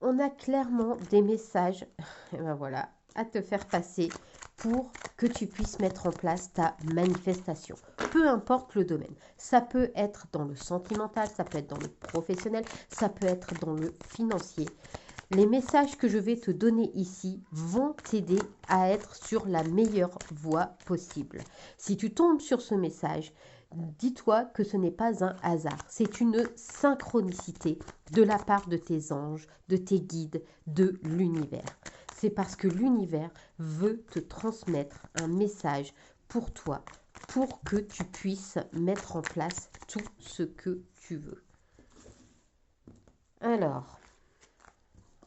on a clairement des messages, et ben voilà, à te faire passer pour que tu puisses mettre en place ta manifestation. Peu importe le domaine. Ça peut être dans le sentimental, ça peut être dans le professionnel, ça peut être dans le financier. Les messages que je vais te donner ici vont t'aider à être sur la meilleure voie possible. Si tu tombes sur ce message, dis-toi que ce n'est pas un hasard, c'est une synchronicité de la part de tes anges, de tes guides, de l'univers. C'est parce que l'univers veut te transmettre un message pour toi, pour que tu puisses mettre en place tout ce que tu veux. Alors,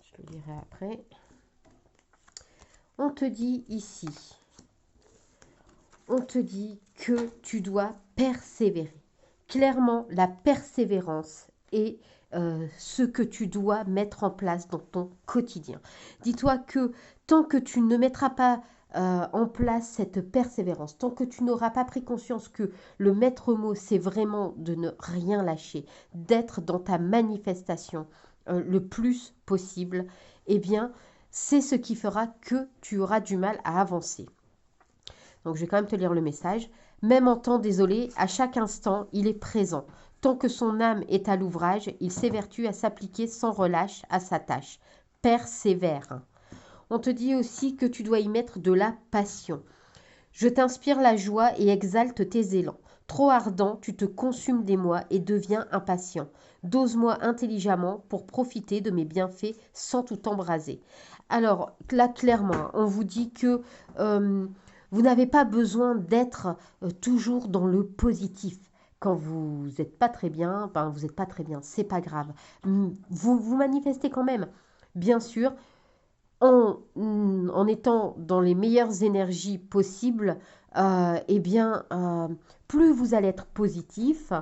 je le dirai après. On te dit ici, on te dit que tu dois persévérer. Clairement, la persévérance est ce que tu dois mettre en place dans ton quotidien. Dis-toi que tant que tu ne mettras pas en place cette persévérance, tant que tu n'auras pas pris conscience que le maître mot, c'est vraiment de ne rien lâcher, d'être dans ta manifestation le plus possible, eh bien, c'est ce qui fera que tu auras du mal à avancer. Donc, je vais quand même te lire le message. Même en temps désolé, à chaque instant, il est présent. Tant que son âme est à l'ouvrage, il s'évertue à s'appliquer sans relâche à sa tâche. Persévère. On te dit aussi que tu dois y mettre de la passion. Je t'inspire la joie et exalte tes élans. Trop ardent, tu te consumes d'émoi et deviens impatient. Dose-moi intelligemment pour profiter de mes bienfaits sans tout embraser. Alors, là, clairement, on vous dit que vous n'avez pas besoin d'être toujours dans le positif. Quand vous n'êtes pas très bien, ben vous n'êtes pas très bien, c'est pas grave. Vous manifestez quand même. Bien sûr, en étant dans les meilleures énergies possibles, eh bien, plus vous allez être positif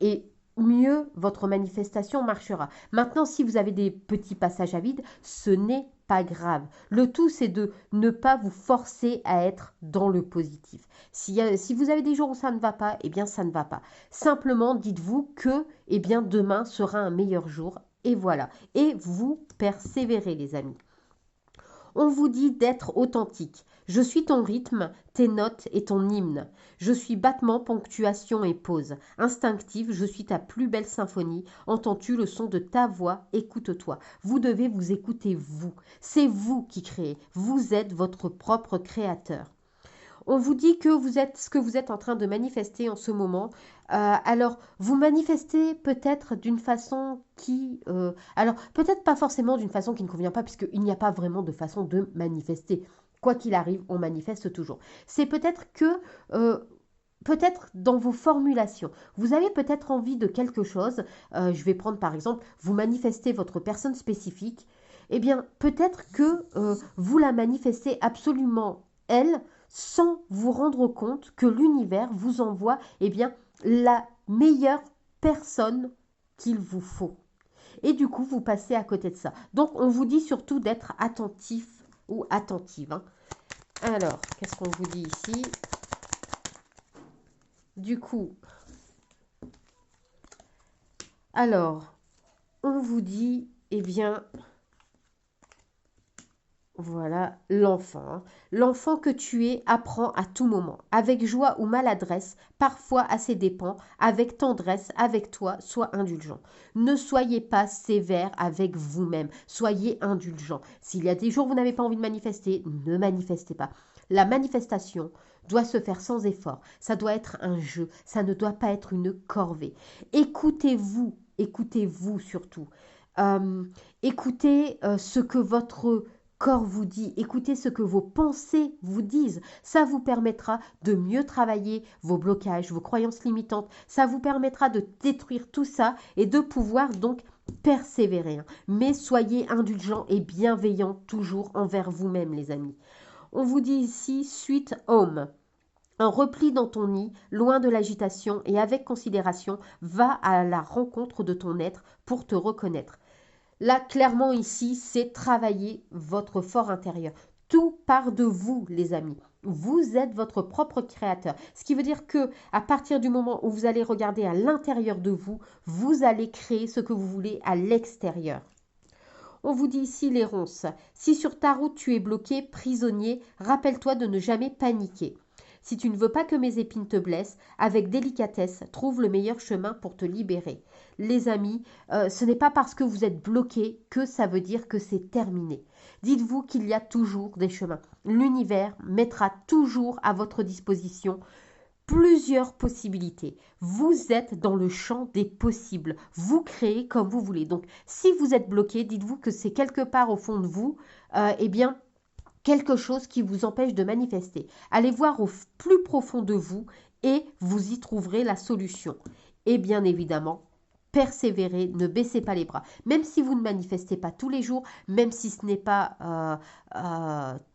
et mieux votre manifestation marchera. Maintenant, si vous avez des petits passages à vide, ce n'est pas grave. Le tout, c'est de ne pas vous forcer à être dans le positif. Si vous avez des jours où ça ne va pas, eh bien, ça ne va pas. Simplement, dites-vous que eh bien, demain sera un meilleur jour. Et voilà. Et vous persévérez, les amis. On vous dit d'être authentique. Je suis ton rythme, tes notes et ton hymne. Je suis battement, ponctuation et pause. Instinctive, je suis ta plus belle symphonie. Entends-tu le son de ta voix? Écoute-toi. Vous devez vous écouter, vous. C'est vous qui créez. Vous êtes votre propre créateur. On vous dit que vous êtes ce que vous êtes en train de manifester en ce moment. Alors, vous manifestez peut-être d'une façon qui... alors, peut-être pas forcément d'une façon qui ne convient pas, puisqu'il n'y a pas vraiment de façon de manifester. Quoi qu'il arrive, on manifeste toujours. C'est peut-être que... peut-être dans vos formulations. Vous avez peut-être envie de quelque chose. Je vais prendre par exemple, vous manifestez votre personne spécifique. Eh bien, peut-être que vous la manifestez absolument, elle, sans vous rendre compte que l'univers vous envoie eh bien, la meilleure personne qu'il vous faut. Et du coup, vous passez à côté de ça. Donc, on vous dit surtout d'être attentif ou attentive. Hein. Alors, qu'est-ce qu'on vous dit ici? Du coup, alors, on vous dit, eh bien, voilà, l'enfant. Hein. L'enfant que tu es apprend à tout moment, avec joie ou maladresse, parfois à ses dépens, avec tendresse, avec toi, sois indulgent. Ne soyez pas sévère avec vous-même, soyez indulgent. S'il y a des jours où vous n'avez pas envie de manifester, ne manifestez pas. La manifestation doit se faire sans effort, ça doit être un jeu, ça ne doit pas être une corvée. Écoutez-vous, écoutez-vous surtout. Écoutez ce que votre corps vous dit, écoutez ce que vos pensées vous disent. Ça vous permettra de mieux travailler vos blocages, vos croyances limitantes. Ça vous permettra de détruire tout ça et de pouvoir donc persévérer. Mais soyez indulgents et bienveillants toujours envers vous-même, les amis. On vous dit ici, suite home. Un repli dans ton nid, loin de l'agitation et avec considération, va à la rencontre de ton être pour te reconnaître. Là, clairement, ici, c'est travailler votre fort intérieur. Tout part de vous, les amis. Vous êtes votre propre créateur. Ce qui veut dire que à partir du moment où vous allez regarder à l'intérieur de vous, vous allez créer ce que vous voulez à l'extérieur. On vous dit ici les ronces. Si sur ta route tu es bloqué, prisonnier, rappelle-toi de ne jamais paniquer. Si tu ne veux pas que mes épines te blessent, avec délicatesse, trouve le meilleur chemin pour te libérer. Les amis, ce n'est pas parce que vous êtes bloqué que ça veut dire que c'est terminé. Dites-vous qu'il y a toujours des chemins. L'univers mettra toujours à votre disposition plusieurs possibilités. Vous êtes dans le champ des possibles. Vous créez comme vous voulez. Donc, si vous êtes bloqué, dites-vous que c'est quelque part au fond de vous, eh bien, quelque chose qui vous empêche de manifester. Allez voir au plus profond de vous et vous y trouverez la solution. Et bien évidemment, persévérez, ne baissez pas les bras. Même si vous ne manifestez pas tous les jours, même si ce n'est pas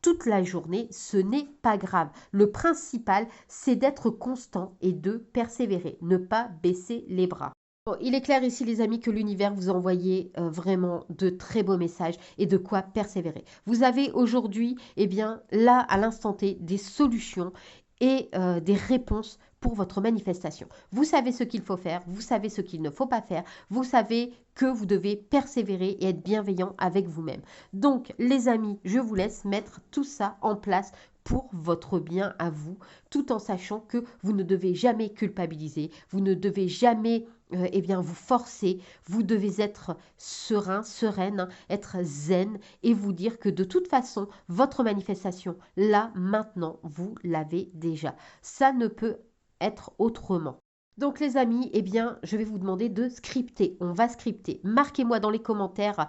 toute la journée, ce n'est pas grave. Le principal, c'est d'être constant et de persévérer, ne pas baisser les bras. Bon, il est clair ici, les amis, que l'univers vous a envoyé vraiment de très beaux messages et de quoi persévérer. Vous avez aujourd'hui, eh bien, là, à l'instant T, des solutions et des réponses pour votre manifestation. Vous savez ce qu'il faut faire, vous savez ce qu'il ne faut pas faire, vous savez que vous devez persévérer et être bienveillant avec vous-même. Donc, les amis, je vous laisse mettre tout ça en place pour votre bien à vous, tout en sachant que vous ne devez jamais culpabiliser, vous ne devez jamais eh bien, vous forcer, vous devez être serein, sereine, être zen et vous dire que de toute façon, votre manifestation, là, maintenant, vous l'avez déjà. Ça ne peut être autrement. Donc les amis, eh bien, je vais vous demander de scripter. On va scripter. Marquez-moi dans les commentaires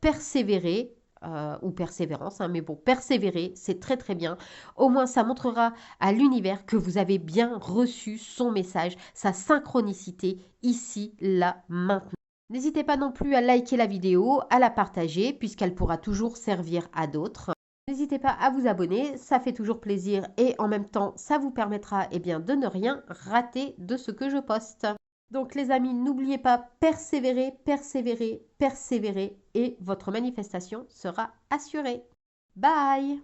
persévérer ou persévérance, hein, mais bon, persévérer, c'est très très bien. Au moins, ça montrera à l'univers que vous avez bien reçu son message, sa synchronicité ici, là, maintenant. N'hésitez pas non plus à liker la vidéo, à la partager, puisqu'elle pourra toujours servir à d'autres. N'hésitez pas à vous abonner, ça fait toujours plaisir et en même temps, ça vous permettra eh bien, de ne rien rater de ce que je poste. Donc les amis, n'oubliez pas, persévérer, persévérer, persévérer et votre manifestation sera assurée. Bye!